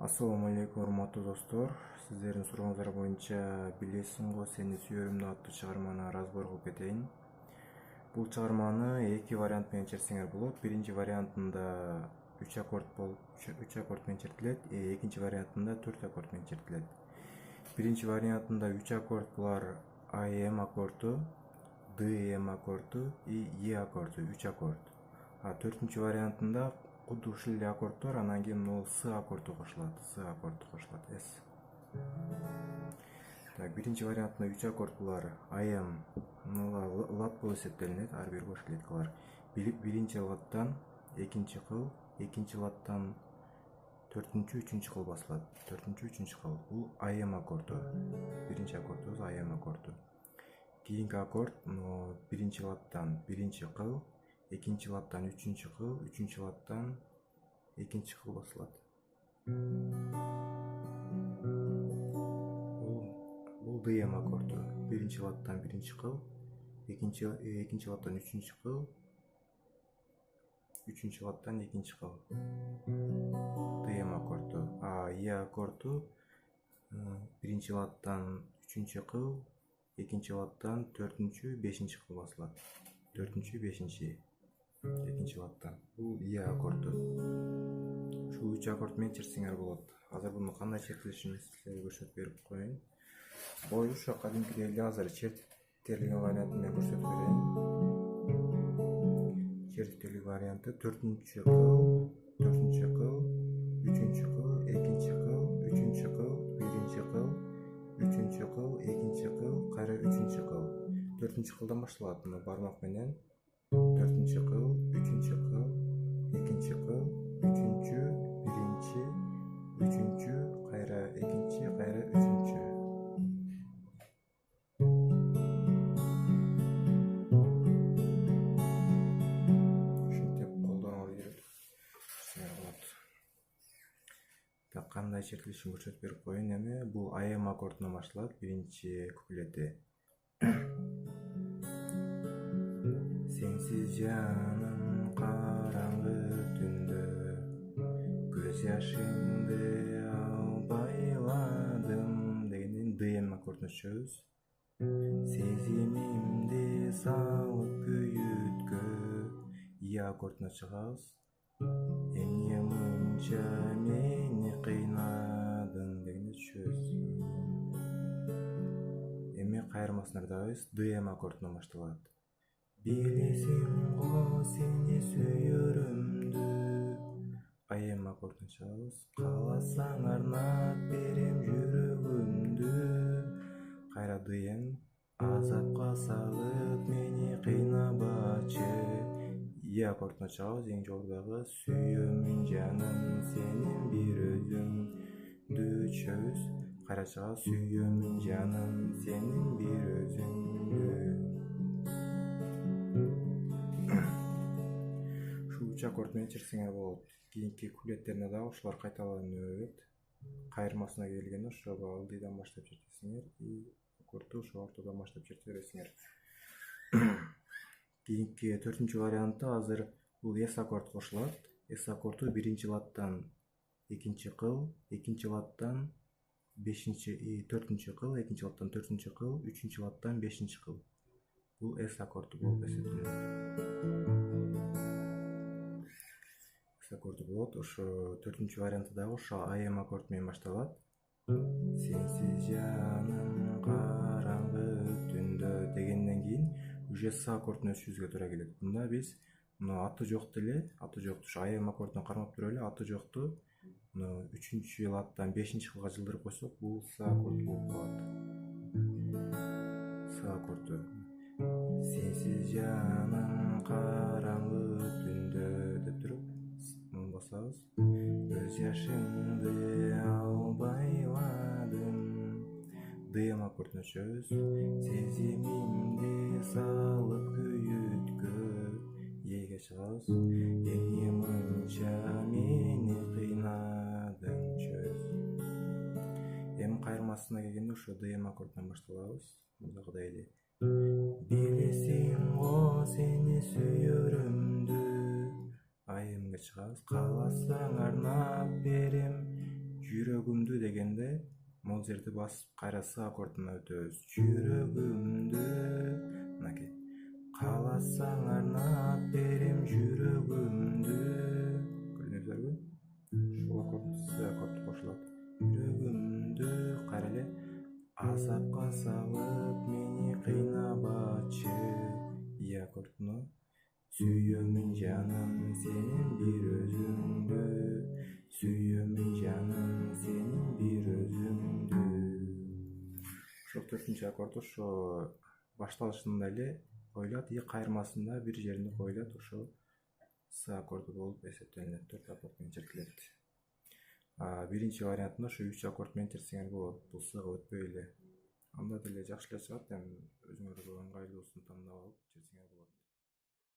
Ассаламу алейкум, урматтуу достор. Сиздердин сурооңуздар боюнча «Билесиң го сени сүйөрүмдү» аттуу чыгарманы разбор кылып кетейин. Бул чыгарманы эки вариант менен чертсеңер болот. Биринчи вариантында 3 аккорд менен чертилет, экинчи вариантында 4 аккорд менен чертилет. Биринчи вариантында 3 аккорд булар АМ аккорду, ДМ аккорду и Е аккорду, 3 аккорд. А төртүнчү вариантында кудду ушул эле аккорддор, анан кийин могул С аккорду кошулат. С. Так, биринчи вариантында 3 аккорд булар АМ, лад болуп эсептелинет, ар бир бош клеткалар. Биринчи ладдан экинчи кыл, экинчи ладдан төртүнчү, үчүнчү кыл басылат. Төртүнчү, үчүнчү кыл. Бул АМ аккорду. Биринчи аккордубуз АМ аккорду. Кийинки аккорд биринчи ладдан биринчи кыл, экинчи ладдан үчүнчү кыл, үчүнчү ладдан экинчи кыл басылат. Бул ДМ аккорду. Биринчи ладдан биринчи кыл, экинчи ладдан үчүнчү кыл, үчүнчү ладдан экинчи кыл. ДМ аккорду. А Е аккорду биринчи ладдан үчүнчү кыл, экинчи ладдан төртүнчү, бешинчи кыл басылат. Төртүнчү, бешинчи. Экинчи ладдан. Бул Е аккорду. Ушул 3 аккорд менен чертсеңер болот. Азыр буну кандай чертилишин силерге көрсөтүп берип коеюн. Ой, ошо кадимкидей эле азыр чертилген варианты менен көрсөтүп берейин. Чертилген варианты төртүнчү кыл, үчүнчү кыл, экинчи кыл, үчүнчү кыл, биринчи кыл, үчүнчү кыл, экинчи кыл, кайра үчүнчү кыл. Төртүнчү кылдан башталат. Мына бармак менен төртүнчү кыл, үчүнчү кыл, экинчи кыл, үчүнчү, биринчи, үчүнчү, кайра экинчи, кайра үчүнчү. Ушинтип колдонуп үйрөтүп болот. Так, кандай чертилишин көрсөтүп берип коеюн эми. Бул АМ аккордунан башталат, биринчи куплети. Сенсиз жаным караңгы түндө, көз жашыңды албайладым дегенден ДМ аккордуна түшөбүз. Сезимимди салып күйүткө, Е аккордуна чыгабыз. Эмне мынча мени кыйнадың дегенде түшөбүз. Эми кайырмасын ырдайбыз. ДМ аккордунан башталат. Билесиң го сени сүйөрүмдү. АМ аккордуна чыгабыз. Кааласаң арнап берем жүрөгүмдү. Кайра ДМ. Азапка салып мени кыйнабачы. Е аккордуна чыгабыз. Эң жогорудагы сүйөмүн жаным сенин бир өзүңдү түшөбүз. Кайра чыгабыз. Сүйөмүн жаным сенин бир өзүңдү. Ушул 3 аккорд менен чертсеңер болот. Кийинки куплеттерине дагы ушулар кайталанып берет. Кайырмасына келгенде ошо ылдыйдан баштап чертесиңер и аккордду ошо ортодон баштап чертип бересиңер. Кийинки төртүнчү варианты азыр бул С аккорд кошулат. С аккорду биринчи ладдан экинчи кыл, экинчи ладдан төртүнчү кыл, экинчи ладдан төртүнчү кыл, үчүнчү ладдан бешинчи кыл. Бул С аккорду болуп эсептелет. С аккорду болот. Ошо төртүнчү варианты дагы ошо АМ аккорд менен башталат. Сенсиз жаным караңгы түндө дегенден кийин уже С аккордуна өтүшүбүзгө туура келет. Мында биз аты жокту ушу АМ аккордуна кармап туруп эле аты жокту үчүнчү ладдан бешинчи кылга жылдырып койсок, бул С аккорду болуп калат. С аккорду. Сенсиз жаным караңгы түндө деп туруп муну басабыз. Көз жашыңды албайладым. ДМ аккордуна түшөбүз. Сезимимди салып күйүткө, Эге чыгабыз. Эмне мынча мени кыйнадың түшөбүз. Эми кайырмасына келгенде ошо ДМ аккордунан башталабыз. Мындагыдай эле. Билесиң го сени сүйөрүмдү. АМга чыгабыз. Кааласаң арнап берем могул жерди басып кайра с аккордуна өтөбүз. Жүрөгүмдү мынакей. Кааласаң арнап берем жүрөгүмдү. Көрдүңүздөрбү? Ушул аккорд с аккорду кошулат. Жүрөгүмдү кайра эле азапка салып мени кыйнабачы. И аккордуна сүйөмүн жаным сенин бир өзүңдү. Сүйөмүн жаным сенин бир өзүңдү. Ошол 4-нчү аккорд ошо башталышында эле коюлат, и кайырмасында бир жеринде коюлат, ошо с аккорду болуп эсептелинет. 4 аккорд менен чертилет. Биринчи вариантында ошо 3 аккорд менен чертсеңер болот. Бул сга өтпөй эле. Анда деле жакшы эле чыгат, эми өзүңөргө ыңгайлуусун тандап алып чертсеңер болот.